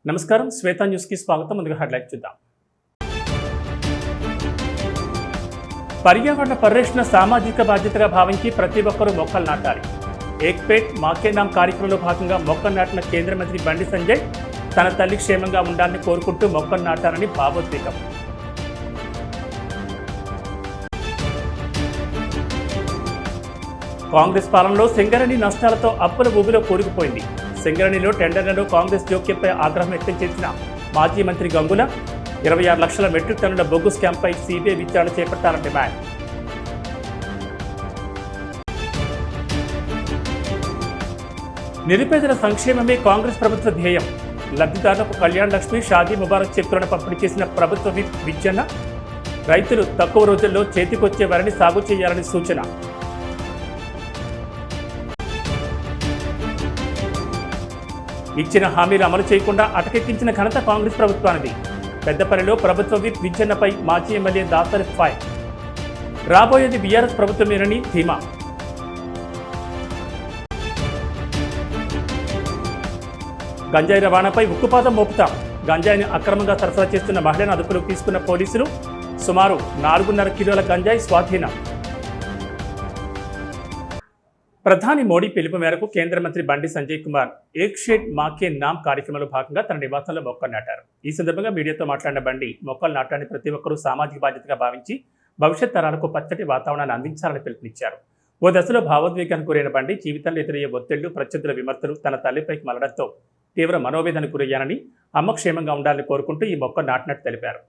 నమస్కారం, శ్వేత న్యూస్ కి స్వాగతం. ముందుగా హెడ్లైన్స్ చూద్దాం. పర్యావరణ పరిరక్షణ సామాజిక బాధ్యతగా భావించి ప్రతి ఒక్కరూ మొక్కలు నాటాలి. ఏక్ పేట్ మాకే నామ్ కార్యక్రమంలో భాగంగా మొక్కలు నాటిన కేంద్ర మంత్రి బండి సంజయ్ తన తల్లి క్షేమంగా ఉండాలని కోరుకుంటూ మొక్కలు నాటాలని భావోద్వేగం. కాంగ్రెస్ పాలనలో సింగరేణి నష్టాలతో అప్పుల ఊబిలో కూరుకుపోయింది. సింగరేణిలో టెండర్లలో కాంగ్రెస్ జోక్యంపై ఆగ్రహం వ్యక్తం చేసిన మాజీ మంత్రి గంగుల 26 లక్షల మెట్రిక్ టన్నుల బొగ్గు స్కామ్పై సిబిఐ విచారణ చేపట్టాలని డిమాండ్. నిరుపేదల సంక్షేమమే కాంగ్రెస్ ప్రభుత్వ ధ్యేయం. లబ్ధిదారులకు కళ్యాణ్ లక్ష్మి, షాదీ ముబారక్ చెక్కులను పంపిణీ చేసిన ప్రభుత్వ విప్ విజ్జన్న. రైతులు తక్కువ రోజుల్లో చేతికొచ్చే వరిని సాగు చేయాలని సూచన. ఇచ్చిన హామీలు అమలు చేయకుండా అటకెక్కించిన ఘనత కాంగ్రెస్ ప్రభుత్వానిది. పెద్దపల్లిలో ప్రభుత్వ విప్ విజ్జన్నపై మాజీ ఎమ్మెల్యే దాసరి ఫైర్. రాబోయేది బీఆర్ఎస్ ప్రభుత్వమేనని ధీమా. గంజాయి రవాణాపై ఉక్కుపాతం మోపుతాం. గంజాయిని అక్రమంగా సరఫరా చేస్తున్న మహిళను అదుపులోకి తీసుకున్న పోలీసులు. సుమారు 4.5 కిలోల గంజాయి స్వాధీనం. ప్రధాని మోడీ పిలుపు మేరకు కేంద్ర మంత్రి బండి సంజయ్ కుమార్ ఏక్ షేడ్ మాకే నామ్ కార్యక్రమంలో భాగంగా తన నివాసంలో మొక్కలు నాటారు. ఈ సందర్భంగా మీడియాతో మాట్లాడిన బండి మొక్కలు నాటడాన్ని ప్రతి ఒక్కరూ సామాజిక బాధ్యతగా భావించి భవిష్యత్ తరాలకు పచ్చటి వాతావరణాన్ని అందించాలని పిలుపునిచ్చారు. ఓ దశలో భావోద్వేగానికి గురైన బండి జీవితంలో ఎదురయ్యే ఒత్తిళ్లు, ప్రత్యర్థుల విమర్శలు తన తల్లిపైకి మలడంతో తీవ్ర మనోవేదనకు గురయ్యానని, అమ్మ క్షేమంగా ఉండాలని కోరుకుంటూ ఈ మొక్క నాటినట్టు తెలిపారు.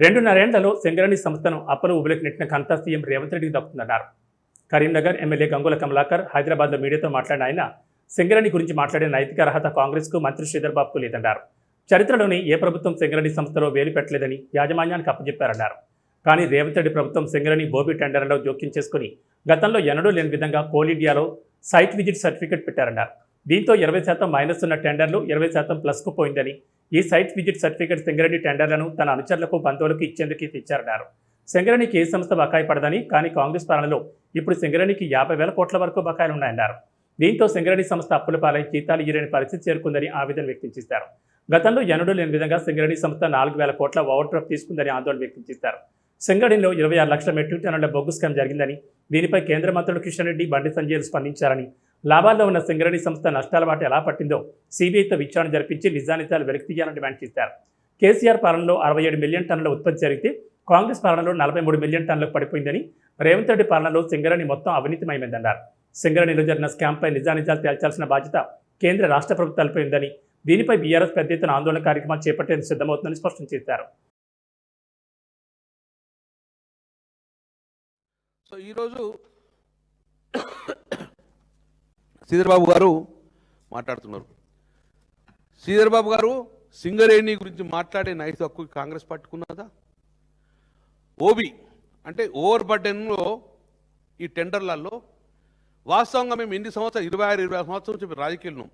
రెండున్నరేళ్లలో సింగరేణి సంస్థను అప్పుల ఊబిలోకి నెట్టిన ఘనత సీఎం రేవంత్ రెడ్డికి దక్కుతుందన్నారు. కరీంనగర్ ఎమ్మెల్యే గంగుల కమలాకర్ హైదరాబాద్లో మీడియాతో మాట్లాడిన ఆయన సింగరేణి గురించి మాట్లాడే నైతిక అర్హత కాంగ్రెస్కు, మంత్రి శ్రీధర్ బాబుకు లేదన్నారు. చరిత్రలోని ఏ ప్రభుత్వం సింగరేణి సంస్థలో వేలు పెట్టలేదని యాజమాన్యానికి అప్పచెప్పారన్నారు. కానీ రేవంత్ రెడ్డి ప్రభుత్వం సింగరేణి బోబీ టెండర్లలో జోక్యం చేసుకుని గతంలో ఎన్నడూ లేని విధంగా కోల్ ఇండియాలో సైట్ విజిట్ సర్టిఫికెట్ పెట్టారన్నారు. దీంతో 20% మైనస్ ఉన్న టెండర్లు 20% ప్లస్కు పోయిందని, ఈ సైట్ విజిట్ సర్టిఫికెట్ సింగరేణి టెండర్లను తన అనుచరులకు, బంధువులకు ఇచ్చేందుకు తెచ్చారన్నారు. సింగరేణికి ఏ సంస్థ బకాయి పడదని, కానీ కాంగ్రెస్ పాలనలో ఇప్పుడు సింగరేణికి 50,000 కోట్ల వరకు బకాయిలున్నాయన్నారు. దీంతో సింగరేణి సంస్థ అప్పుల పాలై జీతాలు ఇయ్యలేని పరిస్థితి చేరుకుందని ఆవేదన వ్యక్తం చేశారు. గతంలో ఎన్నడూ లేని విధంగా సింగరేణి సంస్థ 4,000 కోట్ల ఓవర్ డ్రాఫ్ట్ తీసుకుందని ఆందోళన వ్యక్తం చేశారు. సింగరేణిలో 26 లక్షల మెట్రిక్ టన్నుల బొగ్గు స్కామ్ జరిగిందని, దీనిపై కేంద్ర మంత్రులు కిషన్ రెడ్డి, బండి సంజయ్ స్పందించారని, లాభాల్లో ఉన్న సింగరేణి సంస్థ నష్టాల మాట ఎలా పట్టిందో సిబిఐతో విచారణ జరిపించి నిజానిజాలు వెలికితీయాలని డిమాండ్ చేశారు. కేసీఆర్ పాలనలో 67 మిలియన్ టన్నుల ఉత్పత్తి జరిగితే కాంగ్రెస్ పాలనలో 43 మిలియన్ టన్నులకు పడిపోయిందని, రేవంత్ రెడ్డి పాలనలో సింగరేణి మొత్తం అవినీతిమయమైందన్నారు. సింగరేణిలో జరిగిన స్కామ్పై నిజానిజాలు తేల్చాల్సిన బాధ్యత కేంద్ర రాష్ట్ర ప్రభుత్వాలపై ఉందని, దీనిపై బీఆర్ఎస్ పెద్ద ఎత్తున ఆందోళన కార్యక్రమాలు చేపట్టేందుకు సిద్ధమవుతుందని స్పష్టం చేశారు. సో ఈరోజు శ్రీధర్ బాబు గారు మాట్లాడుతున్నారు. శ్రీధర్ బాబు గారు సింగరేణి గురించి మాట్లాడే నైతిక హక్కు కాంగ్రెస్ పట్టుకున్నదా? ఓబీ అంటే ఓవర్ బర్డెన్లో ఈ టెండర్లలో వాస్తవంగా మేము ఎన్ని సంవత్సరాలు 26-27 సంవత్సరాల నుంచి రాజకీయాలను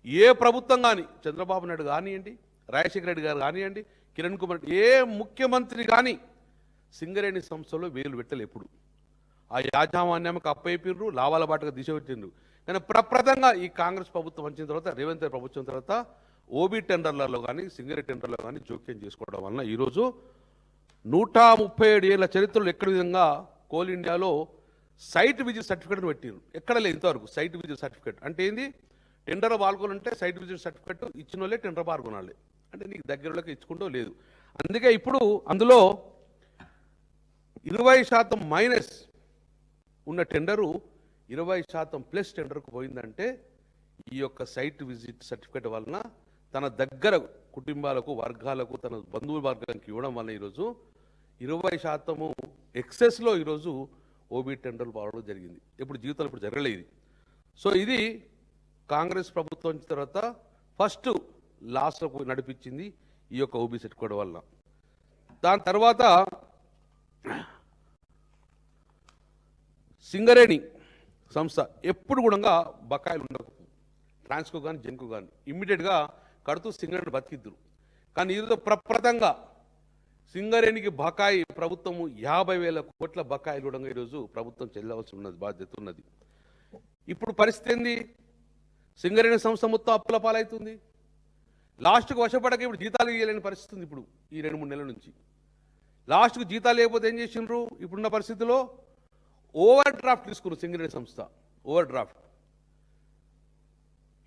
ఏ ప్రభుత్వం కానీ, చంద్రబాబు నాయుడు కానివ్వండి, రాజశేఖర రెడ్డి గారు కానివ్వండి, కిరణ్ కుమార్, ఏ ముఖ్యమంత్రి కానీ సింగరేణి సంస్థలో వేలు పెట్టలే. ఎప్పుడు ఆ యాజమాన్యంకి అప్పయిపోయినరు, లాభాల బాటగా దిశ పెట్టిండ్రు. కానీ ప్రప్రదంగా ఈ కాంగ్రెస్ ప్రభుత్వం వచ్చిన తర్వాత, రేవంత్ రెడ్డి ప్రభుత్వం తర్వాత ఓబీ టెండర్లలో కానీ, సింగరేణి టెండర్లో కానీ జోక్యం చేసుకోవడం వలన ఈరోజు 137 ఏళ్ల చరిత్రలో ఎక్కడ విధంగా కోల్ ఇండియాలో సైట్ విజిట్ సర్టిఫికేట్ పెట్టిండ్రు. ఎక్కడ లేదు ఇంతవరకు సైట్ విజిట్ సర్టిఫికేట్. అంటే ఏంది? టెండర్ పాల్గొనంటే సైట్ విజిట్ సర్టిఫికేట్ ఇచ్చిన వాళ్ళే టెండర్ పాల్గొనాలి. అంటే నీకు దగ్గరలోకి ఇచ్చుకుంటూ లేదు. అందుకే ఇప్పుడు అందులో 20% మైనస్ ఉన్న టెండరు 20% ప్లస్ టెండర్కు పోయిందంటే ఈ యొక్క సైట్ విజిట్ సర్టిఫికేట్ వలన తన దగ్గర కుటుంబాలకు, వర్గాలకు, తన బంధువుల వర్గానికి ఇవ్వడం వల్ల ఈరోజు 20% ఎక్సెస్లో ఈరోజు ఓబీ టెండర్లు పాడడం జరిగింది. ఇప్పుడు జీవితాలు ఇప్పుడు జరగలేదు. సో ఇది కాంగ్రెస్ ప్రభుత్వం వచ్చిన తర్వాత ఫస్ట్ లాస్ట్కు నడిపించింది ఈ యొక్క ఓబీ సర్టిఫికేట్ వల్ల. దాని తర్వాత సింగరేణి సంస్థ ఎప్పుడు కూడా బకాయిలు ఉండకు, ట్రాన్స్కో కానీ జెన్కో కానీ ఇమ్మీడియట్గా కడుతూ సింగరేణి బతికిద్దురు. కానీ ఈరోజు ప్రప్రదంగా సింగరేణికి బకాయి ప్రభుత్వము 50,000 కోట్ల బకాయిలు కూడా ఈరోజు ప్రభుత్వం చెల్లవలసి ఉన్నది, బాధ్యత ఉన్నది. ఇప్పుడు పరిస్థితి ఏంది? సింగరేణి సంస్థ మొత్తం అప్పుల పాలవుతుంది. లాస్ట్కు వశపడక ఇప్పుడు జీతాలు ఇవ్వలేని పరిస్థితి ఉంది. ఇప్పుడు ఈ 2-3 నెలల నుంచి లాస్ట్కు జీతాలు లేకపోతే ఏం చేసిండ్రు? ఇప్పుడున్న పరిస్థితిలో ఓవర్ డ్రాఫ్ట్ తీసుకున్నారు సింగరేణి సంస్థ. ఓవర్ డ్రాఫ్ట్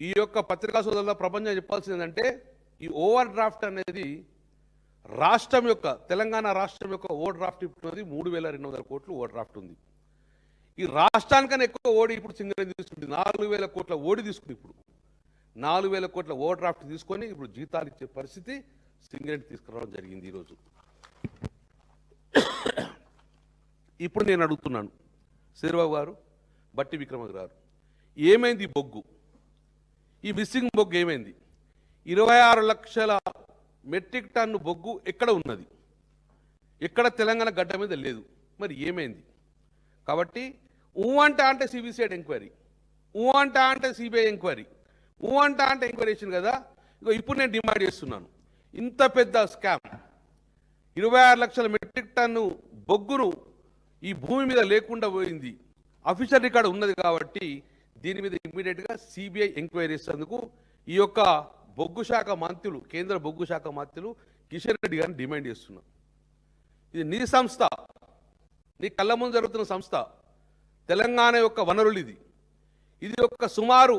ఈ యొక్క పత్రికా సోదరుల ప్రపంచం చెప్పాల్సింది ఏంటంటే, ఈ ఓవర్ డ్రాఫ్ట్ అనేది రాష్ట్రం యొక్క, తెలంగాణ రాష్ట్రం యొక్క ఓవర్ డ్రాఫ్ట్ ఇప్పుడు 3,200 కోట్లు ఓవర్ డ్రాఫ్ట్ ఉంది. ఈ రాష్ట్రానికన్నా ఎక్కువ ఓడి ఇప్పుడు సింగరేణి తీసుకుంటుంది. 4,000 కోట్ల ఓడి తీసుకుంది. ఇప్పుడు 4,000 కోట్ల ఓవర్ డ్రాఫ్ట్ తీసుకొని ఇప్పుడు జీతాలు ఇచ్చే పరిస్థితి సింగరేణి తీసుకురావడం జరిగింది ఈరోజు. ఇప్పుడు నేను అడుగుతున్నాను శ్రీధర్బాబు గారు, బట్టి విక్రమార్క గారు, ఏమైంది ఈ బొగ్గు? ఈ మిస్సింగ్ బొగ్గు ఏమైంది? 26 లక్షల మెట్రిక్ టన్ను బొగ్గు ఎక్కడ ఉన్నది? ఎక్కడ తెలంగాణ గడ్డ మీద లేదు. మరి ఏమైంది? కాబట్టి అంటే సిబిసిఐడి ఎంక్వైరీ, అంటే సిబిఐ ఎంక్వైరీ, అంటే ఎంక్వైరీ చేసింది కదా. ఇప్పుడు నేను డిమాండ్ చేస్తున్నాను, ఇంత పెద్ద స్కామ్ 26 లక్షల మెట్రిక్ టన్ను బొగ్గును ఈ భూమి మీద లేకుండా పోయింది. అఫీషియల్ రికార్డు ఉన్నది కాబట్టి దీని మీద ఇమ్మీడియట్గా సిబిఐ ఎంక్వైరీ చేసేందుకు ఈ యొక్క బొగ్గు శాఖ మంత్రులు, కేంద్ర బొగ్గు శాఖ మంత్రులు కిషన్ రెడ్డి గారిని డిమాండ్ చేస్తున్నాం. ఇది నీ సంస్థ, నీ కళ్ళ ముందు జరుగుతున్న సంస్థ, తెలంగాణ యొక్క వనరులు ఇది. ఇది ఒక సుమారు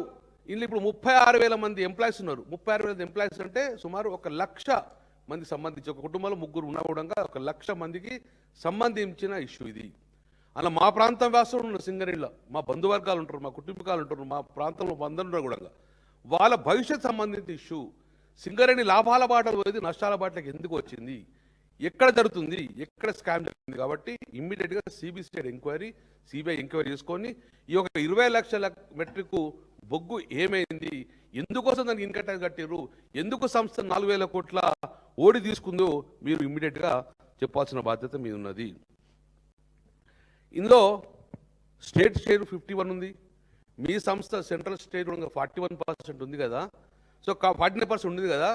ఇందులో ఇప్పుడు 36,000 మంది ఎంప్లాయీస్ ఉన్నారు. 36,000 ఎంప్లాయీస్ అంటే సుమారు 1,00,000 మంది సంబంధించి, ఒక కుటుంబంలో 3 ఉన్నా కూడా 1,00,000 మందికి సంబంధించిన ఇష్యూ ఇది. అలా మా ప్రాంతం వాసులు ఉన్నారు సింగరేణిలో, మా బంధువర్గాలు ఉంటారు, మా కుటుంబకాలు ఉంటారు, మా ప్రాంతంలో బంధువులు కూడా వాళ్ళ భవిష్యత్ సంబంధించిన ఇష్యూ. సింగరేణి లాభాల బాటలు పోయింది, నష్టాల బాటలకు ఎందుకు వచ్చింది, ఎక్కడ జరుగుతుంది, ఎక్కడ స్కామ్ జరిగింది? కాబట్టి ఇమ్మీడియట్గా సిబిసిఐడి ఎంక్వైరీ, సిబిఐ ఎంక్వైరీ చేసుకొని ఈ యొక్క 20 లక్షల మెట్రిక్ బొగ్గు ఏమైంది, ఎందుకోసం దానికి ఇన్కమ్ ట్యాక్స్ కట్టారు, ఎందుకు సంస్థ 4,000 కోట్ల ఓడి తీసుకుందో మీరు ఇమ్మీడియట్గా చెప్పాల్సిన బాధ్యత మీద ఉన్నది. ఇందులో స్టేట్ షేర్ 51 ఉంది, మీ సంస్థ సెంట్రల్ స్టేట్ 41% ఉంది కదా. సో 49% ఉంది కదా.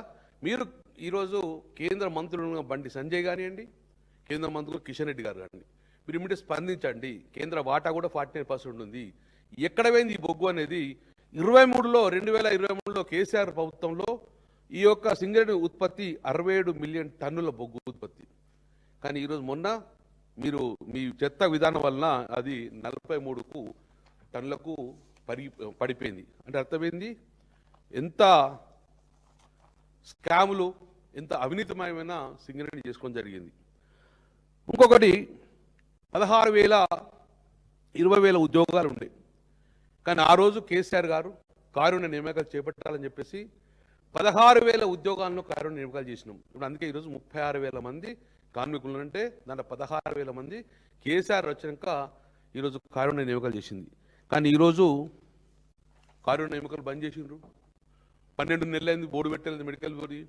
మీరు ఈరోజు కేంద్ర మంత్రులు బండి సంజయ్ కానివ్వండి, కేంద్ర మంత్రులు కిషన్ రెడ్డి గారు కానివ్వండి, మీరు ఇమ్మీడియట్ స్పందించండి. కేంద్ర వాటా కూడా 49% ఉంది. ఎక్కడ పోయింది ఈ బొగ్గు అనేది? 2023లో కేసీఆర్ ప్రభుత్వంలో ఈ యొక్క సింగరేణి ఉత్పత్తి 67 మిలియన్ టన్నుల బొగ్గు ఉత్పత్తి. కానీ ఈరోజు మొన్న మీరు మీ చెత్త విధానం వలన అది 43 టన్నులకు పడిపోయింది. అంటే అర్థమైంది ఎంత స్కాములు, ఎంత అవినీతిమయమైన సింగరేణి చేసుకోవడం జరిగింది. ఇంకొకటి 16,000 20,000 ఉద్యోగాలు ఉండే. కానీ ఆ రోజు కేసీఆర్ గారు కారుణ్య నియామకాలు చేపట్టాలని చెప్పేసి 16,000 ఉద్యోగాలను కారుణ్య నియామకాలు చేసినాం. ఇప్పుడు అందుకే ఈరోజు 36,000 మంది కార్మికులు అంటే దాంట్లో 16,000 మంది కేసీఆర్ వచ్చినాక ఈరోజు కారుణ్య నియామకాలు చేసింది. కానీ ఈరోజు కారుణ్య నియామకాలు బంద్ చేసిండ్రు. 12 నెలలైంది బోర్డు పెట్టలేదు మెడికల్ బోర్డు.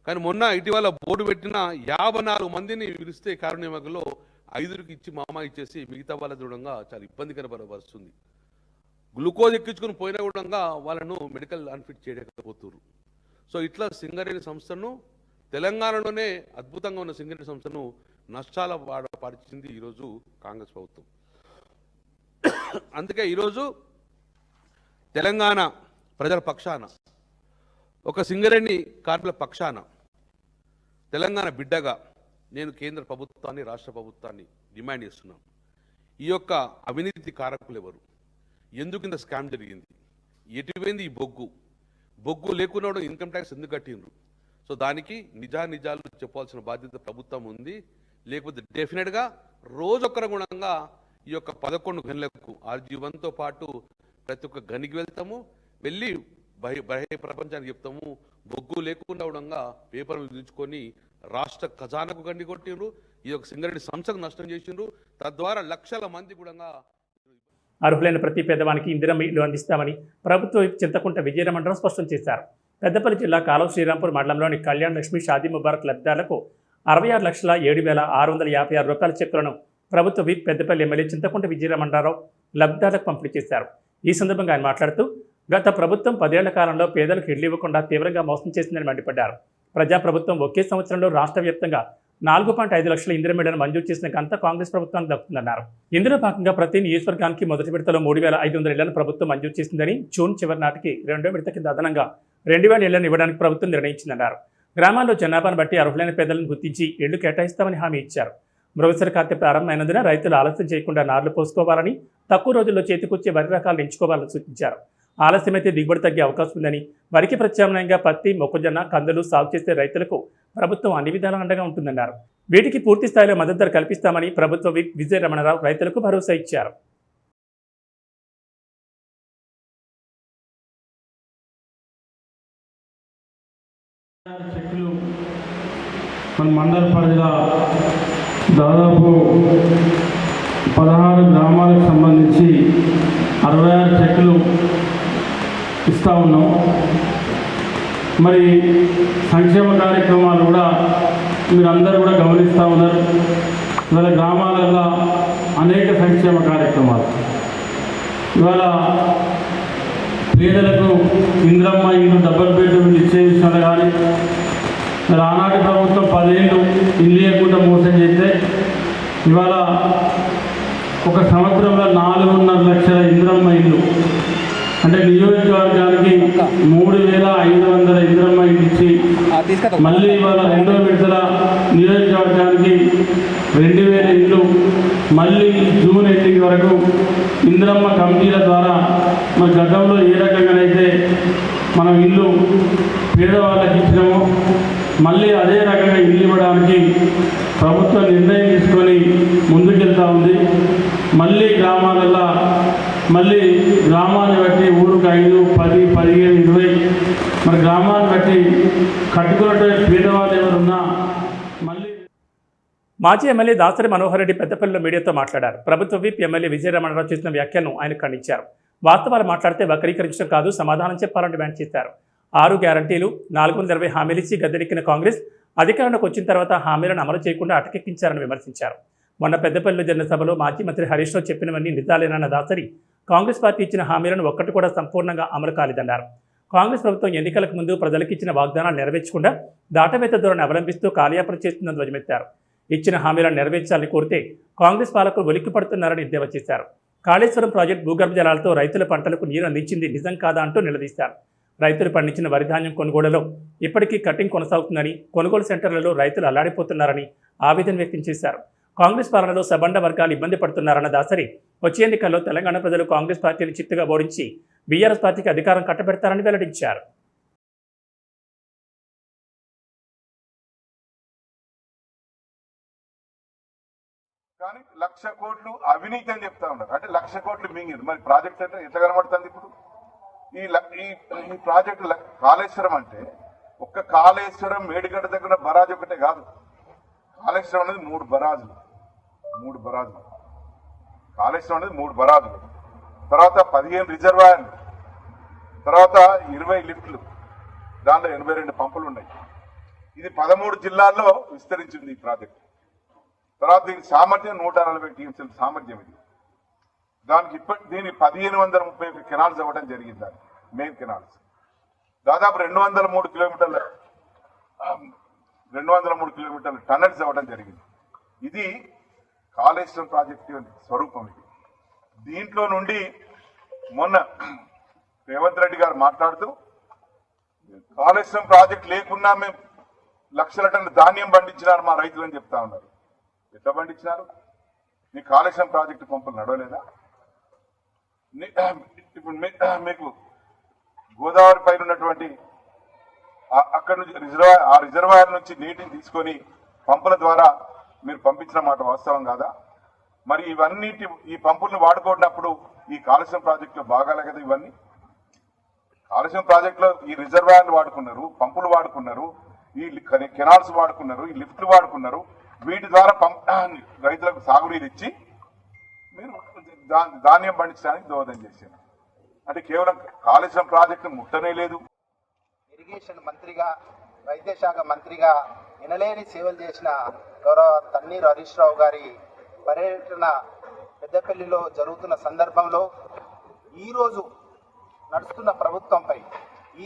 కానీ మొన్న ఇటీవల బోర్డు పెట్టిన 54 మందిని పిలిస్తే కారుణ్య నియామకంలో 5కి ఇచ్చి మామ ఇచ్చేసి మిగతా వాళ్ళ దృఢంగా చాలా ఇబ్బందికర వస్తుంది. గ్లూకోజ్ ఎక్కించుకుని పోయినా కూడా వాళ్ళను మెడికల్ అన్ఫిట్ చేయలేకపోతున్నారు. సో ఇట్లా సింగరేణి సంస్థను, తెలంగాణలోనే అద్భుతంగా ఉన్న సింగరేణి సంస్థను నష్టాల పరిచింది ఈరోజు కాంగ్రెస్ ప్రభుత్వం. అందుకే ఈరోజు తెలంగాణ ప్రజల పక్షాన, ఒక సింగరేణి కార్మికుల పక్షాన, తెలంగాణ బిడ్డగా నేను కేంద్ర ప్రభుత్వాన్ని, రాష్ట్ర ప్రభుత్వాన్ని డిమాండ్ చేస్తున్నాను. ఈ యొక్క అవినీతి కారకులు ఎవరు, ఎందుకు ఇంత స్కామ్ జరిగింది, ఎటువైంది ఈ బొగ్గు లేకుండా ఇన్కమ్ ట్యాక్స్ ఎందుకు కట్టిండ్రు? సో దానికి నిజాలు చెప్పాల్సిన బాధ్యత ప్రభుత్వం ఉంది. లేకపోతే డెఫినెట్గా రోజొక్కర గుణంగా ఈ యొక్క 11 గనులకు ఆర్జీవన్తో పాటు ప్రతి ఒక్క గనికి వెళ్తాము, వెళ్ళి బహిర ప్రపంచానికి చెప్తాము. బొగ్గు లేకుండా కూడా పేపర్ విధించుకొని రాష్ట్ర ఖజానాకు గండి కొట్టిండ్రు, ఈ యొక్క సింగరేణి సంస్థకు నష్టం చేసిండ్రు. తద్వారా లక్షల మంది కూడా అర్హులైన ప్రతి పేదవానికి ఇందిరమ్మ ఇల్లు అందిస్తామని ప్రభుత్వ చింతకుంట విజయరమండలం స్పష్టం చేశారు. పెద్దపల్లి జిల్లా కాలువ శ్రీరాంపూర్ మండలంలోని కళ్యాణ్ లక్ష్మి షాదీ ముబారక్ లబ్ధిదారులకు 66,07,656 రూపాయల చెక్కులను ప్రభుత్వ విప్ పెద్దపల్లి ఎమ్మెల్యే చింతకుంట విజయరామరావు లబ్ధిదారులకు పంపిణీ చేశారు. ఈ సందర్భంగా ఆయన మాట్లాడుతూ గత ప్రభుత్వం 10 ఏళ్ల కాలంలో పేదలకు ఇళ్లు ఇవ్వకుండా తీవ్రంగా మోసం చేసిందని మండిపడ్డారు. ప్రజాప్రభుత్వం ఒకే సంవత్సరంలో రాష్ట్ర వ్యాప్తంగా 4.5 లక్షల ఇందిరమ్మ ఇళ్లను మంజూరు చేసిన ఘనత కాంగ్రెస్ ప్రభుత్వానికి దక్కుతుందన్నారు. ఇందులో భాగంగా ప్రతి నియోజకవర్గానికి మొదటి విడతలో 3,500 ఇళ్లను ప్రభుత్వం మంజూరు చేసిందని, జూన్ చివరి నాటికి రెండో విడత కింద అదనంగా 2,000 ఇళ్లను ఇవ్వడానికి ప్రభుత్వం నిర్ణయించిందన్నారు. గ్రామాల్లో జనాభాను బట్టి అర్హులైన పేదలను గుర్తించి ఇళ్లు కేటాయిస్తామని హామీ ఇచ్చారు. మృగశిర కార్తె ప్రారంభమైనందున రైతులు ఆలస్యం చేయకుండా నార్లు పోసుకోవాలని, తక్కువ రోజుల్లో చేతికొచ్చే వరి రకాలను ఎంచుకోవాలని సూచించారు. ఆలస్యమైతే దిగుబడి తగ్గే అవకాశం ఉందని, వరికి ప్రత్యామ్నాయంగా పత్తి, మొక్కజొన్న, కందులు సాగు చేసే రైతులకు ప్రభుత్వం అన్ని విధాలా అండగా ఉంటుందన్నారు. వీటికి పూర్తి స్థాయిలో మద్దతు ధర కల్పిస్తామని ప్రభుత్వ విప్ విజయరమణరావు రైతులకు భరోసా ఇచ్చారు. మన మండల పరిధిలో దాదాపు 16 గ్రామాలకు సంబంధించి 66 చెక్కులు ఇస్తూ ఉన్నాం. మరి సంక్షేమ కార్యక్రమాలు కూడా మీరందరూ కూడా గమనిస్తూ ఉన్నారు. ఇవాళ గ్రామాలలో అనేక సంక్షేమ కార్యక్రమాలు, ఇవాళ పేదలకు ఇంద్రమ్మ ఇల్లు, డబుల్ బెడ్రూమ్ ఇచ్చే విషయంలో కానీ, మరి ఆనాటి ప్రభుత్వం 10 ఏళ్ళు ఇల్లు ఇవ్వకుండా మోసం చేస్తే ఇవాళ ఒక సంవత్సరంలో 4.5 లక్షల ఇంద్రమ్మ ఇల్లు, అంటే నియోజకవర్గానికి 3,500 ఇంద్రమ్మ ఇల్లు ఇచ్చి మళ్ళీ ఇవాళ రెండో విడతల నియోజకవర్గానికి 2,000 ఇల్లు, మళ్ళీ జూన్ ఎండింగ్ వరకు ఇంద్రమ్మ కమిటీల ద్వారా మన గతంలో ఏ రకంగానైతే మనం ఇల్లు పేదవాళ్ళకి ఇచ్చినామో మళ్ళీ అదే రకంగా ఇల్లు ఇవ్వడానికి ప్రభుత్వం నిర్ణయం తీసుకొని ముందుకెళ్తూ ఉంది. మళ్ళీ గ్రామాలలో మళ్ళీ గ్రామాన్ని బట్టి ఊరికి 5, 10, 15, 20 మరి గ్రామాన్ని బట్టి కట్టుకున్నట్టు పేదవాళ్ళు ఎవరున్నా మళ్ళీ. మాజీ ఎమ్మెల్యే దాసరి మనోహర్ రెడ్డి పెద్దపల్లిలో మీడియాతో మాట్లాడారు. ప్రభుత్వ విప్ ఎమ్మెల్యే విజయరమణరావు చేసిన వ్యాఖ్యలను ఆయన ఖండించారు. వాస్తవాలు మాట్లాడితే వక్రీకరించడం కాదు, సమాధానం చెప్పాలని డిమాండ్ చేశారు. 6 గ్యారంటీలు, 420 హామీలు ఇచ్చి గద్దెనెక్కిన కాంగ్రెస్ అధికారంలోకి వచ్చిన తర్వాత హామీలను అమలు చేయకుండా అటకెక్కించారని విమర్శించారు. మొన్న పెద్దపల్లిలో జరిగిన సభలో మాజీ మంత్రి హరీష్ రావు చెప్పినవన్నీ నిజాలేనన్న దాసరి కాంగ్రెస్ పార్టీ ఇచ్చిన హామీలను ఒక్కటి కూడా సంపూర్ణంగా అమలు కాలేదన్నారు. కాంగ్రెస్ ప్రభుత్వం ఎన్నికలకు ముందు ప్రజలకు ఇచ్చిన వాగ్దానాలు నెరవేర్చకుండా దాటవేత ధోరణి అవలంబిస్తూ కాలయాపన చేస్తుందని ధ్వజమెత్తారు. ఇచ్చిన హామీలను నెరవేర్చాలని కోరితే కాంగ్రెస్ పాలకులు ఉలిక్కి పడుతున్నారని ఎద్దేవా చేశారు. కాళేశ్వరం ప్రాజెక్టు భూగర్భ జలాలతో రైతుల పంటలకు నీరు అందించింది నిజం కాదా అంటూ నిలదీశారు. రైతులు పండించిన వరి ధాన్యం కొనుగోలులో ఇప్పటికీ కటింగ్ కొనసాగుతుందని, కొనుగోలు సెంటర్లలో రైతులు అల్లాడిపోతున్నారని ఆవేదన వ్యక్తం చేశారు. కాంగ్రెస్ పాలనలో సబండ వర్గాలు ఇబ్బంది పడుతున్నారన్న దాసరి వచ్చే ఎన్నికల్లో తెలంగాణ ప్రజలు కాంగ్రెస్ పార్టీని చిత్తుగా ఓడించి బీఆర్ఎస్ పార్టీకి అధికారం కట్టబెడతారని వెల్లడించారు. కానీ 1,00,000 కోట్లు అవినీతి అని చెప్తా ఉన్నారు. అంటే 1,00,000 కోట్లు మింగింది. మరి ప్రాజెక్ట్ అంటే ఎట్లా కనబడుతుంది ఇప్పుడు? ఈ ప్రాజెక్టు కాళేశ్వరం అంటే ఒక్క కాళేశ్వరం మేడిగడ్డ దగ్గర బరాజ్ ఒకటే కాదు. కాళేశ్వరం అనేది 3 బరాజులు. కాళేశ్వరం అనేది 3 బరాజులు, తర్వాత 15 రిజర్వాయర్లు, తర్వాత 20 లిఫ్ట్లు, దాంట్లో 82 పంపులు ఉన్నాయి. ఇది 13 జిల్లాల్లో విస్తరించింది ఈ ప్రాజెక్టు. తర్వాత దీని సామర్థ్యం 140 టీఎంసీల సామర్థ్యం. ఇది దానికి దీని 1,531 కెనాల్స్ అవ్వడం జరిగింది. దాన్ని మెయిన్ కెనాల్స్ దాదాపు 203 కిలోమీటర్ల టన్నెల్స్ అవ్వడం జరిగింది. ఇది కాళేశ్వరం ప్రాజెక్టు స్వరూపం. ఇది దీంట్లో నుండి మొన్న రేవంత్ రెడ్డి గారు మాట్లాడుతూ కాళేశ్వరం ప్రాజెక్ట్ లేకున్నా మేము లక్షల టన్నుల ధాన్యం పండించినారు మా రైతులు అని చెప్తా ఉన్నారు. ఎట్లా పండించినారు? మీ కాళేశ్వరం ప్రాజెక్టు పంపులు నడవలేదా? ఇప్పుడు మీకు గోదావరి పైన ఉన్నటువంటి అక్కడి నుంచి రిజర్వాయర్ నుంచి నీటిని తీసుకొని పంపుల ద్వారా మీరు పంపించిన మాట వాస్తవం కాదా? మరి ఈ పంపులను వాడుకున్నప్పుడు ఈ కాళేశ్వరం ప్రాజెక్టులో భాగాలే కదా ఇవన్నీ. కాళేశ్వరం ప్రాజెక్టులో ఈ రిజర్వాయర్లు వాడుకున్నారు, పంపులు వాడుకున్నారు, ఈ కెనాల్స్ వాడుకున్నారు, ఈ లిఫ్ట్లు వాడుకున్నారు. వీటి ద్వారా రైతులకు సాగునీరు ఇచ్చి మీరు ధాన్యం పండించడానికి దోహదం చేశారు. అంటే కేవలం కాళేశ్వరం ప్రాజెక్టు ముట్టనే లేదు. ఇరిగేషన్ మంత్రిగా వైద్య శాఖ మంత్రిగా ఎనలేని సేవలు చేసిన గౌరవ తన్నీరు హరీష్ రావు గారి పర్యటన పెద్దపల్లిలో జరుగుతున్న సందర్భంలో ఈరోజు నడుస్తున్న ప్రభుత్వంపై,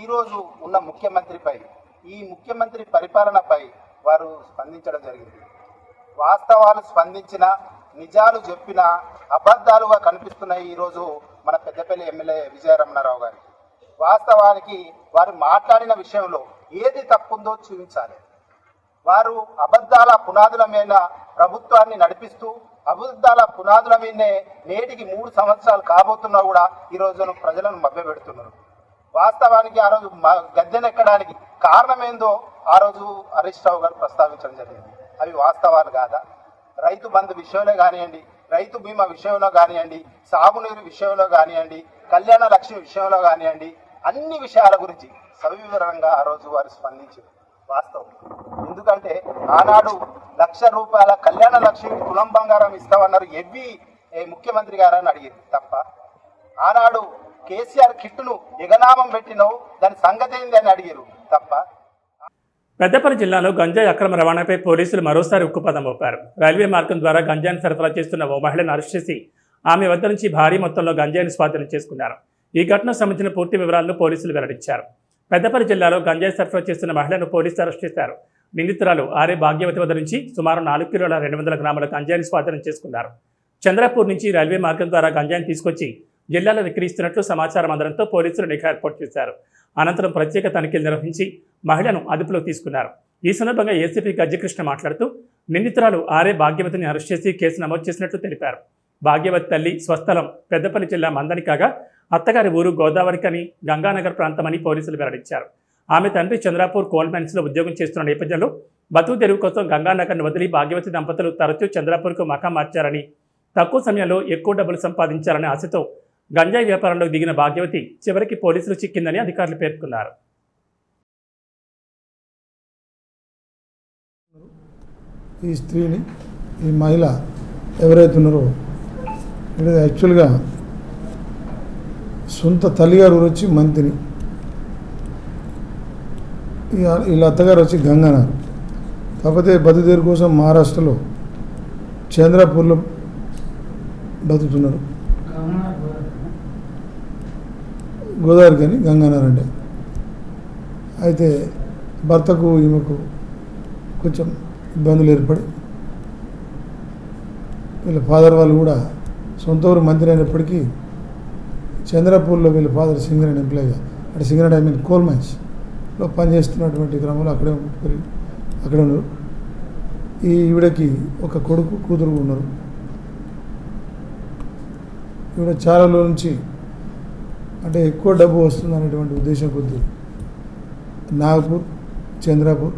ఈరోజు ఉన్న ముఖ్యమంత్రిపై, ఈ ముఖ్యమంత్రి పరిపాలనపై వారు స్పందించడం జరిగింది. వాస్తవాలు స్పందించిన, నిజాలు చెప్పిన అబద్ధాలుగా కనిపిస్తున్నాయి ఈరోజు మన పెద్దపల్లి ఎమ్మెల్యే విజయరమణారావు గారి. వాస్తవానికి వారు మాట్లాడిన విషయంలో ఏది తప్పుందో చూపించాలి. వారు అబద్ధాల పునాదుల మీద ప్రభుత్వాన్ని నడిపిస్తూ, అబద్ధాల పునాదుల మీదనే నేటికి 3 సంవత్సరాలు కాబోతున్నా కూడా ఈరోజు ప్రజలను మభ్యపెడుతున్నారు. వాస్తవానికి ఆ రోజు గద్దెనెక్కడానికి కారణమేందో ఆ రోజు హరీష్ రావు గారు ప్రస్తావించడం జరిగింది. అవి వాస్తవాలు కాదా? రైతు బంధు విషయంలో కానివ్వండి, రైతు బీమా విషయంలో కానివ్వండి, సాగునీరు విషయంలో కానివ్వండి, కళ్యాణ లక్ష్మి విషయంలో కానివ్వండి, అన్ని విషయాల గురించి సవివరంగా ఆ రోజు వారు స్పందించారు. వాస్తవం. ఎందుకంటే ఆనాడు ₹1,00,000 కళ్యాణ లక్ష్మి తులం బంగారం ఇస్తామన్నారు ముఖ్యమంత్రి గారని అడిగింది తప్ప. ఆనాడు కేసీఆర్ కిట్టును ఎగనామం పెట్టినవు, దాని సంగతి ఏంది అని అడిగారు తప్ప. పెద్దపల్లి జిల్లాలో గంజాయి అక్రమ రవాణాపై పోలీసులు మరోసారి ఉక్కుపదం మోపారు. రైల్వే మార్గం ద్వారా గంజాయిని సరఫరా చేస్తున్న ఓ మహిళను అరెస్ట్ చేసి ఆమె వద్ద నుంచి భారీ మొత్తంలో గంజాయిని స్వాధీనం చేసుకున్నారు. ఈ ఘటనకు సంబంధించిన పూర్తి వివరాలను పోలీసులు వెల్లడించారు. పెద్దపల్లి జిల్లాలో గంజాయి సరఫరా చేస్తున్న మహిళను పోలీసులు అరెస్ట్ చేశారు. నిందితురాలు ఆర్ఏ భాగ్యవతి వద్ద నుంచి సుమారు 4 కిలోల 200 గ్రాముల గంజాయిని స్వాధీనం చేసుకున్నారు. చంద్రపూర్ నుంచి రైల్వే మార్గం ద్వారా గంజాయిని తీసుకొచ్చి జిల్లాలో విక్రయిస్తున్నట్లు సమాచారం అందడంతో పోలీసులు నిఘా ఏర్పాటు చేశారు. అనంతరం ప్రత్యేక తనిఖీలు నిర్వహించి మహిళను అదుపులోకి తీసుకున్నారు. ఈ సందర్భంగా ఏసీపీ గజ్జకృష్ణ మాట్లాడుతూ నిందితురాలు ఆర్ఏ భాగ్యవతిని అరెస్ట్ చేసి కేసు నమోదు చేసినట్లు తెలిపారు. భాగ్యవతి తల్లి స్వస్థలం పెద్దపల్లి జిల్లా మందని కాగా అత్తగారి ఊరు గోదావరికని గంగానగర్ ప్రాంతమని పోలీసులు వెల్లడించారు. ఆమె తండ్రి చంద్రపూర్ కోల్ మైన్స్లో ఉద్యోగం చేస్తున్న నేపథ్యంలో బతుకు తెరువు కోసం గంగానగర్ను వదిలి భాగ్యవతి దంపతులు తరచూ చంద్రపూర్కు మకాం మార్చారని, తక్కువ సమయంలో ఎక్కువ డబ్బులు సంపాదించారనే ఆశతో గంజాయి వ్యాపారంలో దిగిన భాగ్యవతి చివరికి పోలీసులు చిక్కిందని అధికారులు పేర్కొన్నారు. ఈ స్త్రీని, ఈ మహిళ ఎవరైతే ఉన్నారో ఇది యాక్చువల్గా సొంత తల్లిగారు వచ్చి మంత్రిని, వీళ్ళ అత్తగారు వచ్చి గంగానగర్. కాకపోతే బతుకుదేరు కోసం మహారాష్ట్రలో చంద్రపూర్లో బతుకుతున్నారు. గోదావరి కానీ గంగానగర్ అంటే. అయితే భర్తకు ఈమెకు కొంచెం ఇబ్బందులు ఏర్పడి వీళ్ళ ఫాదర్ వాళ్ళు కూడా సొంత ఊరు మంత్రి అయినప్పటికీ చంద్రపూర్లో వీళ్ళ ఫాదర్ సింగరేణి ఎంప్లాయీగా, అంటే సింగరేణి కోల్ మైన్స్లో పనిచేస్తున్నటువంటి క్రమంలో అక్కడే ఉన్నారు. ఈవిడకి ఒక కొడుకు కూతురు ఉన్నారు. ఈవిడ చాలా రోజుల నుంచి అంటే ఎక్కువ డబ్బు వస్తుంది అనేటువంటి ఉద్దేశం కొద్దీ నాగపూర్, చంద్రపూర్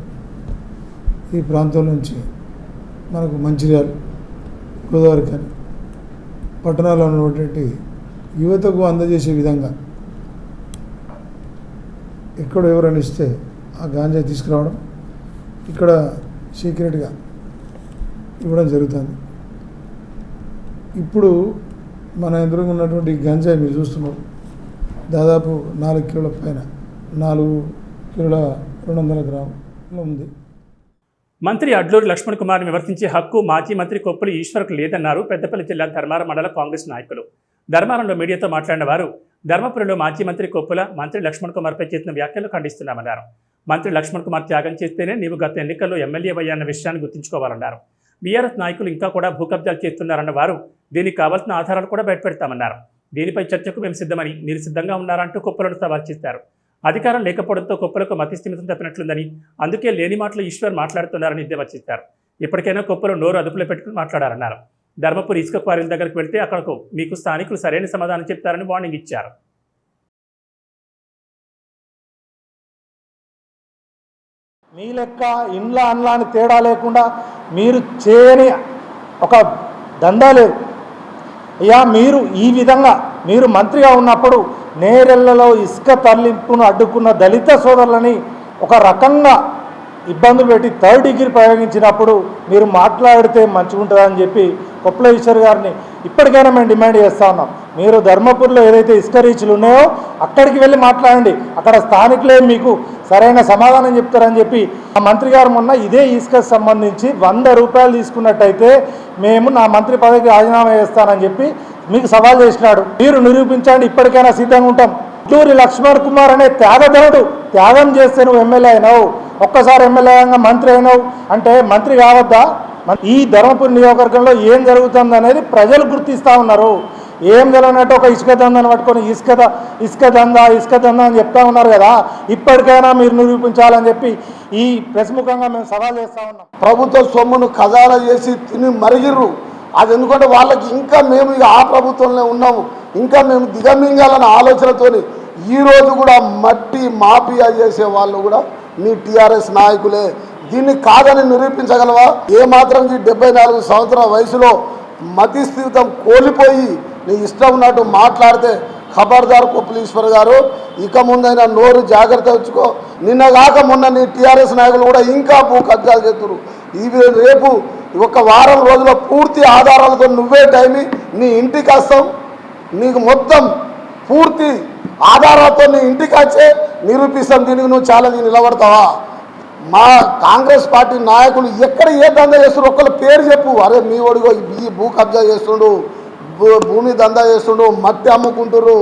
ఈ ప్రాంతం నుంచి మనకు మంచిర్యాల, గోదావరి కానీ పట్టణాల్లో ఉన్నటువంటి యువతకు అందజేసే విధంగా ఎక్కడ ఎవరైనా ఇస్తే ఆ గాంజాయి తీసుకురావడం, ఇక్కడ సీక్రెట్గా ఇవ్వడం జరుగుతుంది. ఇప్పుడు మన ఎదురుగా ఉన్నటువంటి గంజాయి మీరు చూస్తున్నారు, దాదాపు 4 కిలోల పైన, 4 కిలోల 200 గ్రాములు ఉంది. మంత్రి అడ్లూరి లక్ష్మణ్ కుమార్ని విమర్శించే హక్కు మాజీ మంత్రి కొప్పుల ఈశ్వర్కు లేదన్నారు పెద్దపల్లి జిల్లా ధర్మారం మండల కాంగ్రెస్ నాయకులు. ధర్మారంలో మీడియాతో మాట్లాడిన వారు ధర్మపురిలో మాజీ మంత్రి కొప్పుల మంత్రి లక్ష్మణ్ కుమార్పై చేసిన వ్యాఖ్యలు ఖండిస్తున్నామన్నారు. మంత్రి లక్ష్మణ్ కుమార్ త్యాగం చేస్తేనే నీవు గత ఎన్నికల్లో ఎమ్మెల్యే అయ్యాన్న విషయాన్ని గుర్తుంచుకోవాలన్నారు. బీఆర్ఎస్ నాయకులు ఇంకా కూడా భూకబ్జాలు చేస్తున్నారన్న వారు దీనికి కావాల్సిన ఆధారాలు కూడా బయటపెడతామన్నారు. దీనిపై చర్చకు మేము సిద్ధమని, మీరు సిద్ధంగా ఉన్నారంటూ కొప్పులను సవాల్ చేశారు. అధికారం లేకపోవడంతో కొప్పులకు మతిస్థిమితం తప్పినట్లుందని, అందుకే లేని మాటలు ఈశ్వర్ మాట్లాడుతున్నారని ఎద్దేవా చేశారు. ఇప్పటికైనా కొప్పులు నోరు అదుపులో పెట్టుకుని మాట్లాడారన్నారు. ధర్మపురి ఇసుక క్వారీల దగ్గరకు వెళ్తే అక్కడకు మీకు స్థానికులు సరైన సమాధానం చెప్తారని వార్నింగ్ ఇచ్చారు. మీ లెక్క ఇండ్ల అన్లాని తేడా లేకుండా మీరు చేయని ఒక దందా లేదు. అయ్యా, మీరు ఈ విధంగా మీరు మంత్రిగా ఉన్నప్పుడు నేరెళ్లలో ఇసుక తరలింపును అడ్డుకున్న దళిత సోదరులని ఒక రకంగా ఇబ్బందులు పెట్టి థర్డ్ డిగ్రీ ప్రయోగించినప్పుడు మీరు మాట్లాడితే మంచిగా ఉంటుందని చెప్పి కొప్పుల ఈశ్వర్ గారిని ఇప్పటికైనా మేము డిమాండ్ చేస్తూ ఉన్నాం. మీరు ధర్మపురిలో ఏదైతే ఇసుక రీచ్లు ఉన్నాయో అక్కడికి వెళ్ళి మాట్లాడండి, అక్కడ స్థానికులే మీకు సరైన సమాధానం చెప్తారని చెప్పి ఆ మంత్రి గారు మొన్న ఇదే ఇసుకకు సంబంధించి 100 రూపాయలు తీసుకున్నట్టయితే మేము నా మంత్రి పదవికి రాజీనామా చేస్తానని చెప్పి మీకు సవాల్ చేసినాడు. మీరు నిరూపించండి, ఇప్పటికైనా సిద్ధంగా ఉంటాం. గుంటూరు లక్ష్మణ్ కుమార్ అనే త్యాగధనుడు, త్యాగం చేస్తే నువ్వు ఎమ్మెల్యే అయినావు, ఒక్కసారి ఎమ్మెల్యే అయినా మంత్రి అయినావు అంటే మంత్రి కావద్దా? ఈ ధర్మపురి నియోజకవర్గంలో ఏం జరుగుతుంది అనేది ప్రజలు గుర్తిస్తూ ఉన్నారు. ఏం తెలియనట్టు ఒక ఇసుక దందాన్ని పట్టుకొని ఇసుక దందా అని చెప్తా ఉన్నారు కదా, ఇప్పటికైనా మీరు నిరూపించాలని చెప్పి ఈ ప్రెస్ ముఖంగా మేము సవాల్ చేస్తూ ఉన్నాం. ప్రభుత్వ సొమ్మును ఖజానా చేసి తిని మరిగిర్రు. అది ఎందుకంటే వాళ్ళకి ఇంకా మేము ఇక ఆ ప్రభుత్వంలో ఉన్నాము, ఇంకా మేము దిగమింగాలన్న ఆలోచనతో ఈరోజు కూడా మట్టి మాఫియా చేసే వాళ్ళు కూడా మీ టీఆర్ఎస్ నాయకులే. దీన్ని కాదని నిరూపించగలవా? ఏమాత్రం ఈ 74 సంవత్సరాల వయసులో మతి స్థితం కోల్పోయి నీ ఇష్టం ఉన్నట్టు మాట్లాడితే ఖబర్దార్ కొప్పులీశ్వర్ గారు, ఇక ముందైనా నోరు జాగ్రత్త వచ్చుకో. నిన్నగాక మొన్న నీ టీఆర్ఎస్ నాయకులు కూడా ఇంకా భూ కబ్జాలు చేస్తున్నారు. ఇవి రేపు ఒక వారం రోజుల పూర్తి ఆధారాలతో నువ్వే టైమి నీ ఇంటికి వస్తాం, నీకు మొత్తం పూర్తి ఆధారాలతో నీ ఇంటికి వచ్చే నిరూపిస్తాం. దీనికి నువ్వు ఛాలెంజ్ నిలబడతావా? మా కాంగ్రెస్ పార్టీ నాయకులు ఎక్కడ ఏ దందా చేస్తున్నారు ఒక్కళ్ళ పేరు చెప్పు. అరే మీ ఒడిగో ఈ భూ కబ్జా చేస్తుండు, భూమి దందా చేస్తుండు, మట్టి అమ్ముకుంటురు.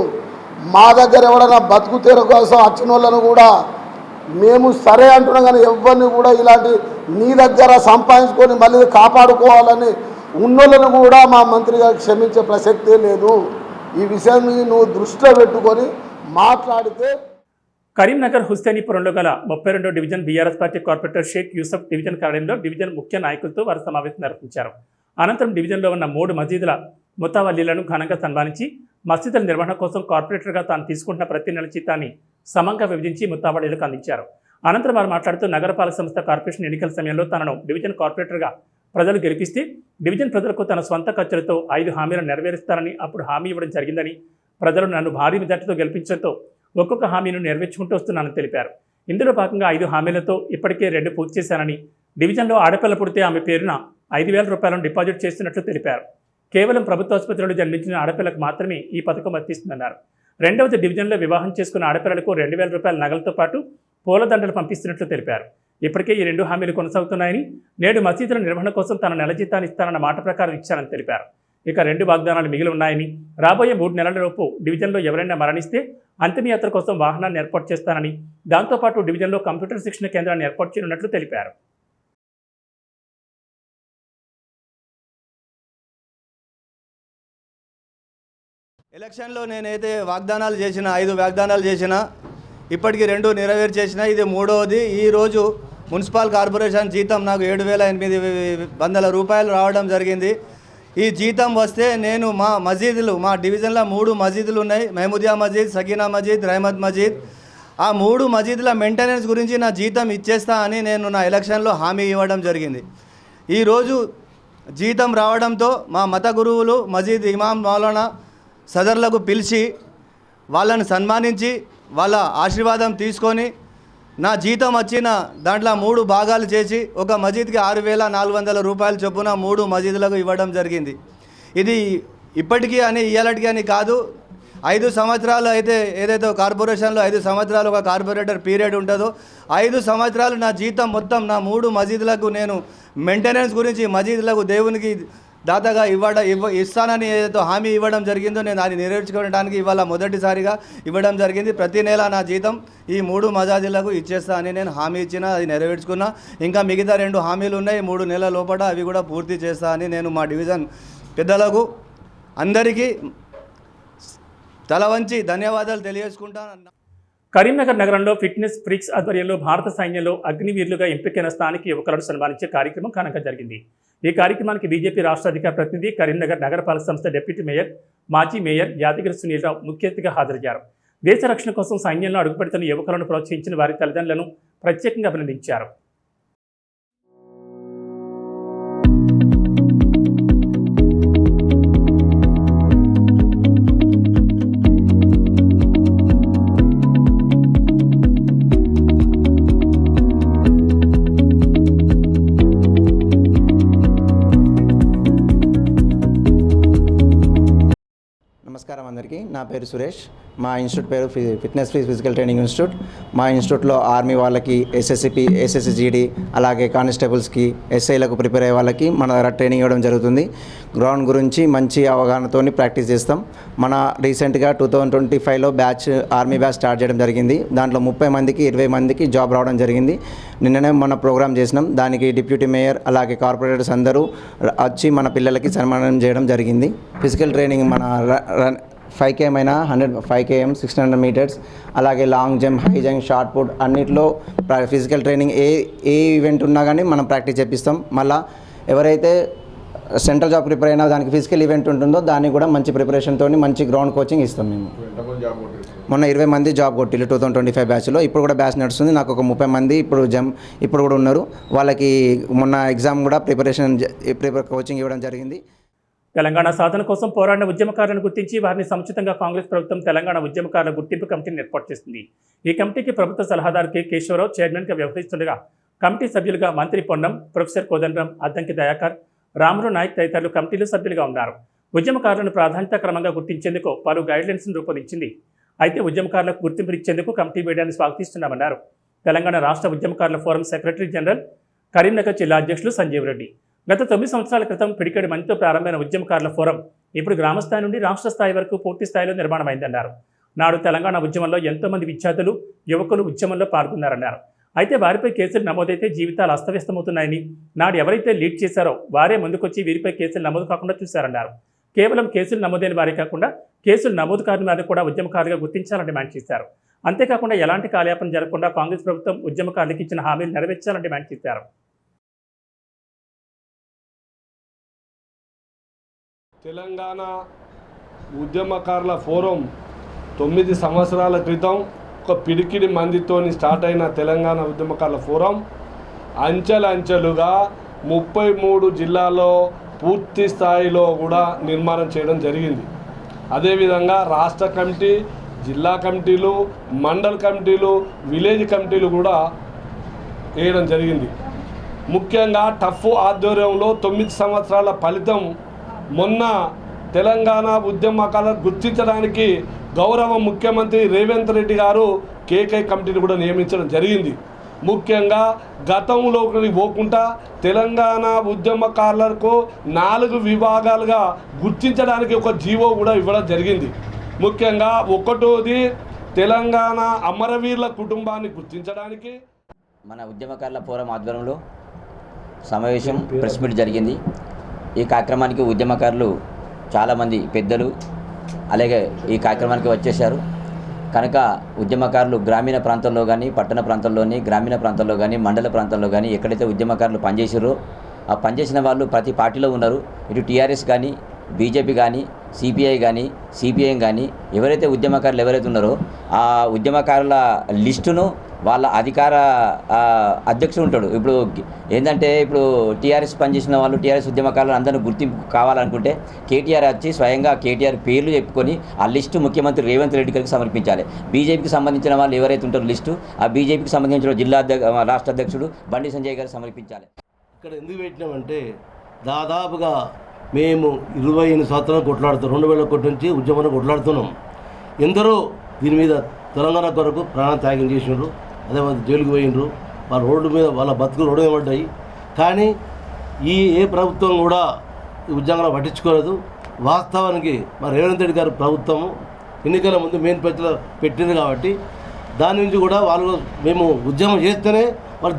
మా దగ్గర ఎవడన్నా బతుకు తీర కోసం వచ్చిన వాళ్ళను కూడా మేము సరే అంటున్నాం, కానీ ఎవరిని కూడా ఇలాంటి నీ దగ్గర సంపాదించుకొని మళ్ళీ కాపాడుకోవాలని ఉన్నోళ్ళను కూడా మా మంత్రి గారికి క్షమించే ప్రసక్తే లేదు. ఈ విషయాన్ని నువ్వు దృష్టిలో పెట్టుకొని మాట్లాడితే. కరీంనగర్ హుస్సేనీపురంలో గల 32వ division BRS party corporator Sheikh Yusuf division కార్యాలయంలో డివిజన్ ముఖ్య నాయకులతో వారు సమావేశం నిర్వహించారు. అనంతరం డివిజన్లో ఉన్న 3 మసీదుల ముతావల్లీలను ఘనంగా సన్మానించి మసీదుల నిర్వహణ కోసం కార్పొరేటర్గా తాను తీసుకుంటున్న ప్రతి నెల జీతాన్ని సమంగా విభజించి ముతావల్లీలకు అందించారు. అనంతరం వారు మాట్లాడుతూ నగరపాలక సంస్థ కార్పొరేషన్ ఎన్నికల సమయంలో తనను డివిజన్ కార్పొరేటర్గా ప్రజలు గెలిపిస్తే డివిజన్ ప్రజలకు తన స్వంత ఖర్చులతో 5 హామీలను నెరవేరుస్తారని అప్పుడు హామీ ఇవ్వడం జరిగిందని, ప్రజలు నన్ను భారీ మెజార్టీతో గెలిపించడంతో ఒక్కొక్క హామీను నెరవేర్చుకుంటూ వస్తున్నానని తెలిపారు. ఇందులో భాగంగా 5 హామీలతో ఇప్పటికే 2 పూర్తి చేశానని, డివిజన్లో ఆడపిల్ల పుడితే ఆమె పేరున 5,000 రూపాయలను డిపాజిట్ చేస్తున్నట్లు తెలిపారు. కేవలం ప్రభుత్వ ఆసుపత్రిలో జన్మించిన ఆడపిల్లకు మాత్రమే ఈ పథకం వర్తిస్తుందన్నారు. రెండవది డివిజన్లో వివాహం చేసుకున్న ఆడపిల్లలకు 2,000 రూపాయల నగలతో పాటు పూలదండలు పంపిస్తున్నట్లు తెలిపారు. ఇప్పటికే ఈ 2 హామీలు కొనసాగుతున్నాయని, నేడు మసీదుల నిర్వహణ కోసం తన నెల జీతాన్ని ఇస్తానన్న మాట ప్రకారం ఇచ్చానని తెలిపారు. ఇక 2 వాగ్దానాలు మిగిలి ఉన్నాయని, రాబోయే 3 నెలలలోపు డివిజన్లో ఎవరైనా మరణిస్తే అంతిమయాత్ర కోసం వాహనాన్ని ఏర్పాటు చేస్తానని, దాంతోపాటు డివిజన్లో కంప్యూటర్ శిక్షణ కేంద్రాన్ని ఏర్పాటు చేయనున్నట్లు తెలిపారు. ఎలక్షన్లో నేనైతే వాగ్దానాలు చేసిన 5 వాగ్దానాలు చేసిన, ఇప్పటికీ 2 నెరవేర్చేసిన, ఇది 3వది. ఈరోజు మున్సిపల్ కార్పొరేషన్ జీతం నాకు 7,800 రూపాయలు రావడం జరిగింది. ఈ జీతం వస్తే నేను మా మసీదులు, మా డివిజన్లో 3 మసీదులు ఉన్నాయి, మహమూదియా మసీద్, సకీనా మసీద్, రహమత్ మసీద్. ఆ 3 మసీదుల మెయింటెనెన్స్ గురించి నా జీతం ఇచ్చేస్తా అని నేను నా ఎలక్షన్లో హామీ ఇవ్వడం జరిగింది. ఈరోజు జీతం రావడంతో మా మత గురువులు, మసీద్ ఇమాం, మౌలానా సదర్లకు పిలిచి వాళ్ళని సన్మానించి వాళ్ళ ఆశీర్వాదం తీసుకొని నా జీతం వచ్చిన దాంట్లో 3 భాగాలు చేసి ఒక మసీద్కి 6,400 రూపాయలు చొప్పున 3 మసీదులకు ఇవ్వడం జరిగింది. ఇది ఇప్పటికీ అని ఇయ్యాలటికి అని కాదు, 5 సంవత్సరాలు అయితే ఏదైతే కార్పొరేషన్లో 5 సంవత్సరాలు ఒక కార్పొరేటర్ పీరియడ్ ఉంటుందో 5 సంవత్సరాలు నా జీతం మొత్తం నా 3 మసీదులకు నేను మెయింటెనెన్స్ గురించి మసీదులకు దేవునికి దాదాగా ఇస్తానని ఏదైతే హామీ ఇవ్వడం జరిగిందో నేను దాన్ని నెరవేర్చుకోవడానికి ఇవాళ మొదటిసారిగా ఇవ్వడం జరిగింది. ప్రతి నెల నా జీతం ఈ 3 మసీదులకు ఇచ్చేస్తా అని నేను హామీ ఇచ్చిన, అది నెరవేర్చుకున్నా. ఇంకా మిగతా 2 హామీలు ఉన్నాయి, 3 నెలల లోపల అవి కూడా పూర్తి చేస్తా అని నేను మా డివిజన్ పెద్దలకు అందరికీ తల వంచి ధన్యవాదాలు తెలియజేసుకుంటాను. కరీంనగర్ నగరంలో ఫిట్నెస్ ఫ్రీక్స్ ఆధ్వర్యంలో భారత సైన్యంలో అగ్నివీరులుగా ఎంపికైన స్థానిక యువకులను సన్మానించే కార్యక్రమం ఘనంగా జరిగింది. ఈ కార్యక్రమానికి బీజేపీ రాష్ట్ర అధికార ప్రతినిధి, కరీంనగర్ నగరపాలక సంస్థ డిప్యూటీ మేయర్, మాజీ మేయర్ యాదగిరి సునీల్రావు ముఖ్య అతిథిగా హాజరయ్యారు. దేశ రక్షణ కోసం సైన్యంలో అడుగుపెడుతున్న యువకులను ప్రోత్సహించిన వారి తల్లిదండ్రులను ప్రత్యేకంగా అభినందించారు. నమస్కారం అందరికీ. నా పేరు సురేష్. మా ఇన్స్టిట్యూట్ పేరు ఫిట్నెస్ ఫిజికల్ ట్రైనింగ్ ఇన్స్టిట్యూట్. మా ఇన్స్టిట్యూట్లో ఆర్మీ వాళ్ళకి, ఎస్ఎస్సిపి, ఎస్ఎస్సిజిడి, అలాగే కానిస్టేబుల్స్కి, ఎస్ఐలకు ప్రిపేర్ అయ్యే వాళ్ళకి మన దగ్గర ట్రైనింగ్ ఇవ్వడం జరుగుతుంది. గ్రౌండ్ గురించి మంచి అవగాహనతో ప్రాక్టీస్ చేస్తాం. మన రీసెంట్గా 2025లో ఆర్మీ బ్యాచ్ స్టార్ట్ చేయడం జరిగింది. దాంట్లో 30 మందికి 20 మందికి జాబ్ రావడం జరిగింది. నిన్ననే మన ప్రోగ్రామ్ చేసినాం. దానికి డిప్యూటీ మేయర్ అలాగే కార్పొరేటర్స్ అందరూ వచ్చి మన పిల్లలకి సన్మానం చేయడం జరిగింది. ఫిజికల్ ట్రైనింగ్ మన 5km అయినా 5km 600 మీటర్స్, అలాగే long jump, high jump, shot put అన్నిట్లో ఫిజికల్ ట్రైనింగ్ ఏ ఈవెంట్ ఉన్నా కానీ మనం ప్రాక్టీస్ చేపిస్తాం. మళ్ళీ ఎవరైతే సెంట్రల్ జాబ్ ప్రిపేర్ అయినా దానికి ఫిజికల్ ఈవెంట్ ఉంటుందో దానికి కూడా మంచి ప్రిపరేషన్తో మంచి గ్రౌండ్ కోచింగ్ ఇస్తాం. మేము మొన్న 20 మంది జాబ్ కొట్టిల్లు 2025 బ్యాచ్లో. ఇప్పుడు కూడా బ్యాచ్ నడుస్తుంది. నాకు ఒక 30 మంది ఇప్పుడు కూడా ఉన్నారు. వాళ్ళకి మొన్న ఎగ్జామ్ కూడా కోచింగ్ ఇవ్వడం జరిగింది. తెలంగాణ సాధన కోసం పోరాడిన ఉద్యమకారులను గుర్తించి వారిని సముచితంగా కాంగ్రెస్ ప్రభుత్వం తెలంగాణ ఉద్యమకారుల గుర్తింపు కమిటీని ఏర్పాటు చేసింది. ఈ కమిటీకి ప్రభుత్వ సలహాదారు కె కేశవరావు చైర్మన్గా వ్యవహరిస్తుండగా కమిటీ సభ్యులుగా మంత్రి పొన్నం, ప్రొఫెసర్ కోదండరాం, అద్దంకి దయాకర్, రాములు నాయక్ తదితరులు కమిటీలో సభ్యులుగా ఉన్నారు. ఉద్యమకారులను ప్రాధాన్యత క్రమంగా గుర్తించేందుకు పలు గైడ్లైన్స్ను రూపొందించింది. అయితే ఉద్యమకారులకు గుర్తింపునిచ్చేందుకు కమిటీ వేయడాన్ని స్వాగతిస్తున్నామన్నారు తెలంగాణ రాష్ట్ర ఉద్యమకారుల ఫోరం సెక్రటరీ జనరల్, కరీంనగర్ జిల్లా అధ్యక్షులు సంజీవ్ రెడ్డి. గత 9 సంవత్సరాల క్రితం పిడికెడు మందితో ప్రారంభమైన ఉద్యమకారుల ఫోరం ఇప్పుడు గ్రామస్థాయి నుండి రాష్ట్ర స్థాయి వరకు పూర్తి స్థాయిలో నిర్మాణమైందన్నారు. నాడు తెలంగాణ ఉద్యమంలో ఎంతోమంది విద్యార్థులు, యువకులు ఉద్యమంలో పాల్గొన్నారన్నారు. అయితే వారిపై కేసులు నమోదైతే జీవితాలు అస్తవ్యస్తమవుతున్నాయని, నాడు ఎవరైతే లీడ్ చేశారో వారే ముందుకొచ్చి వీరిపై కేసులు నమోదు కాకుండా చూశారన్నారు. కేవలం కేసులు నమోదైన వారే కాకుండా కేసులు నమోదు కాని వారిని కూడా ఉద్యమకారులుగా గుర్తించాలని డిమాండ్ చేశారు. అంతేకాకుండా ఎలాంటి కాలయాపన జరగకుండా కాంగ్రెస్ ప్రభుత్వం ఉద్యమకారులకు ఇచ్చిన హామీలు నెరవేర్చాలని డిమాండ్ చేశారు. తెలంగాణ ఉద్యమకారుల ఫోరం 9 సంవత్సరాల క్రితం ఒక పిడికిడి మందితోని స్టార్ట్ అయిన తెలంగాణ ఉద్యమకారుల ఫోరం అంచెలంచెలుగా 33 జిల్లాల్లో పూర్తి స్థాయిలో కూడా నిర్మాణం చేయడం జరిగింది. అదేవిధంగా రాష్ట్ర కమిటీ, జిల్లా కమిటీలు, మండల్ కమిటీలు, విలేజ్ కమిటీలు కూడా వేయడం జరిగింది. ముఖ్యంగా టఫ్ ఆధ్వర్యంలో 9 సంవత్సరాల ఫలితం మొన్న తెలంగాణ ఉద్యమకాలను గుర్తించడానికి గౌరవ ముఖ్యమంత్రి రేవంత్ రెడ్డి గారు కేకే కమిటీని కూడా నియమించడం జరిగింది. ముఖ్యంగా గతంలోకి పోకుండా తెలంగాణ ఉద్యమకారులకు 4 విభాగాలుగా గుర్తించడానికి ఒక జీవో కూడా ఇవ్వడం జరిగింది. ముఖ్యంగా 1వది తెలంగాణ అమరవీరుల కుటుంబాన్ని గుర్తించడానికి మన ఉద్యమకారుల ఫోరం ఆధ్వర్యంలో సమావేశం ప్రెస్ మీట్ జరిగింది. ఈ కార్యక్రమానికి ఉద్యమకారులు చాలామంది పెద్దలు అలాగే ఈ కార్యక్రమానికి వచ్చేశారు. కనుక ఉద్యమకారులు గ్రామీణ ప్రాంతంలో కానీ, పట్టణ ప్రాంతంలోని, గ్రామీణ ప్రాంతంలో కానీ, మండల ప్రాంతంలో కానీ ఎక్కడైతే ఉద్యమకారులు పనిచేసారో ఆ పనిచేసిన వాళ్ళు ప్రతి పార్టీలో ఉన్నారు. ఇటు టీఆర్ఎస్ కానీ, బీజేపీ కానీ, సిపిఐ కానీ, సిపిఐఎం కానీ ఎవరైతే ఉద్యమకారులు ఎవరైతే ఉన్నారో ఆ ఉద్యమకారుల లిస్టును వాళ్ళ అధికార అధ్యక్షుడు ఉంటాడు. ఇప్పుడు ఏంటంటే ఇప్పుడు టీఆర్ఎస్ పనిచేసిన వాళ్ళు, టీఆర్ఎస్ ఉద్యమకారులు అందరూ గుర్తింపు కావాలనుకుంటే కేటీఆర్ వచ్చి స్వయంగా కేటీఆర్ పేర్లు చెప్పుకొని ఆ లిస్టు ముఖ్యమంత్రి రేవంత్ రెడ్డి గారికి సమర్పించాలి. బీజేపీకి సంబంధించిన వాళ్ళు ఎవరైతే ఉంటారో లిస్టు ఆ బీజేపీకి సంబంధించిన జిల్లా రాష్ట్ర అధ్యక్షుడు బండి సంజయ్ గారికి సమర్పించాలి. ఇక్కడ ఎందుకు పెట్టినామంటే దాదాపుగా మేము 28 సంవత్సరాలు కొట్లాడుతున్నాం. 2001 నుంచి ఉద్యమాన్ని కొట్లాడుతున్నాం. ఎందరో దీని మీద తెలంగాణ కొరకు ప్రాణ త్యాగం చేసినారు. అదే జైలుకు పోయినరు. వాళ్ళ రోడ్డు మీద వాళ్ళ బతుకులు రోడ్డు మీద పడ్డాయి. కానీ ఏ ప్రభుత్వం కూడా ఈ ఉద్యోగాలు పట్టించుకోలేదు. వాస్తవానికి మా రేవంత్ రెడ్డి గారి ప్రభుత్వము ఎన్నికల ముందు మెయిన్ పెద్దలు పెట్టింది కాబట్టి దాని నుంచి కూడా వాళ్ళు మేము ఉద్యమం చేస్తేనే వాళ్ళు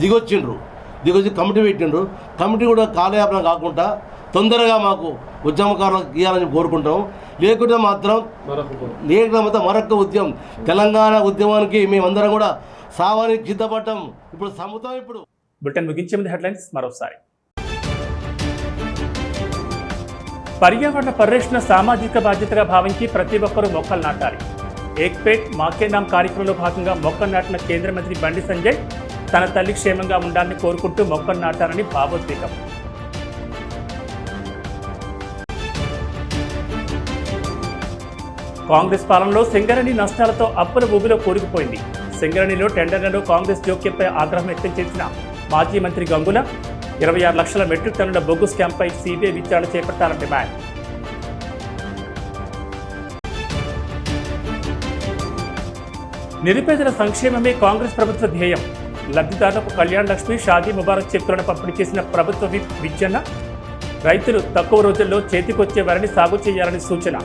దిగొచ్చి కమిటీ పెట్టిండ్రు. కమిటీ కూడా కాలయాపన కాకుండా తొందరగా మాకు ఉద్యమకారులకు ఇవ్వాలని కోరుకుంటాం. లేకుంటే మాత్రం మరొక ఉద్యమం తెలంగాణ ఉద్యమానికి మేమందరం కూడా సావానికి సిద్ధపడ్డాం. ఇప్పుడు సముద్రం ఇప్పుడు బులెటిన్ ముగించే ముందు హెడ్లైన్స్ మరోసారి. పర్యావరణ పరిరక్షణ సామాజిక బాధ్యతగా భావించి ప్రతి ఒక్కరూ మొక్కలు నాటాలి. ఏక్ పేట్ మాకే నామ్ కార్యక్రమంలో భాగంగా మొక్కలు నాటిన కేంద్ర మంత్రి బండి సంజయ్ తన తల్లి క్షేమంగా ఉండాలని కోరుకుంటూ మొక్కలు నాటాలని భావోద్వేగం. కాంగ్రెస్ పాలనలో సింగరేణి నష్టాలతో అప్పుల ఊబిలో కూరుకుపోయింది. సింగరేణిలో టెండర్లలో కాంగ్రెస్ జోక్యంపై ఆగ్రహం వ్యక్తం చేసిన మాజీ మంత్రి గంగుల 26 లక్షల మెట్రిక్ టన్నుల బొగ్గు స్కామ్పై సిబిఐ విచారణ చేపట్టాలని డిమాండ్. నిరుపేదల సంక్షేమమే కాంగ్రెస్ ప్రభుత్వ ధ్యేయం. లబ్ధిదారులకు కళ్యాణ్ లక్ష్మి, షాదీ ముబారక్ చెక్కులను పంపిణీ చేసిన ప్రభుత్వ విప్ విజ్జన్న. రైతులు తక్కువ రోజుల్లో చేతికొచ్చే వరిని సాగు చేయాలని సూచన.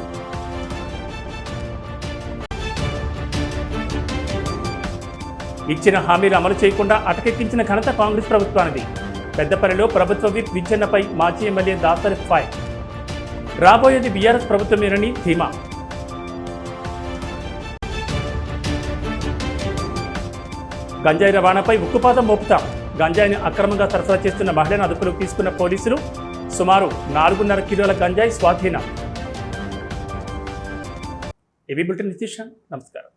ఇచ్చిన హామీలు అమలు చేయకుండా అటకెక్కించిన ఘనత కాంగ్రెస్ ప్రభుత్వానిది. పెద్దపల్లిలో ప్రభుత్వ విప్ విజ్జన్నపై మాజీ ఎమ్మెల్యే దాసరి ఫైర్. రాబోయేది బీఆర్ఎస్ ప్రభుత్వమేనని ధీమా. గంజాయి రవాణాపై ఉక్కుపాతం మోపుతాం. గంజాయిని అక్రమంగా సరఫరా చేస్తున్న మహిళను అదుపులోకి తీసుకున్న పోలీసులు. సుమారు 4.5 కిలోల గంజాయి స్వాధీనం. ఇవి బులెటిన్. నమస్కారం.